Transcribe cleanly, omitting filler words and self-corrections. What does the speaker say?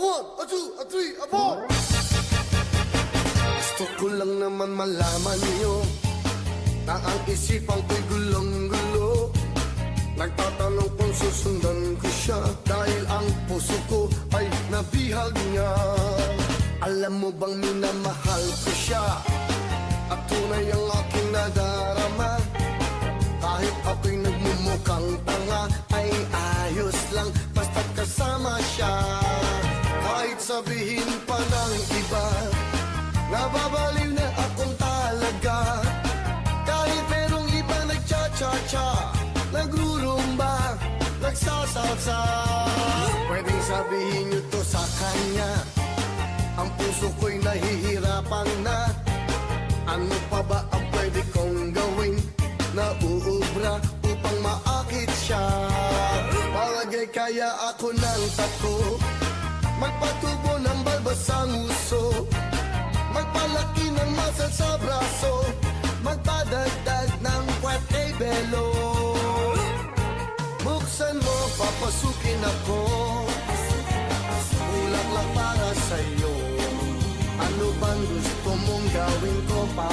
one, a two, a three, a four. Gusto ko lang naman malaman niyo na ang isipan ko'y gulong-gulo. Nagtatanong kung susundan ko siya dahil ang puso ko ay nabihag niya. Alam mo bang minamahal ko siya at tunay ang aking nadarama. Kahit ako'y nagmumukhang tanga ay ayos lang basta't kasama siya. Kahit sabihin pa ng iba nababaliw na akong talaga. Kahit merong iba nagcha-cha-cha, nagrurumba, nagsasalsa, pwedeng sabihin nyo to sa kanya. Ang puso ko'y nahihirapan na. Ano pa ba ang pwede kong gawin na uubra upang maakit siya? Palagay kaya ako ng tato, magpatubo ng balbasang uso, magpalaki ng muscle sa braso, magpadagdag ng puwet kay belo. Buksan mo, papasukin ako, ulak lang para sa'yo. Ano bang gusto mong gawin ko pa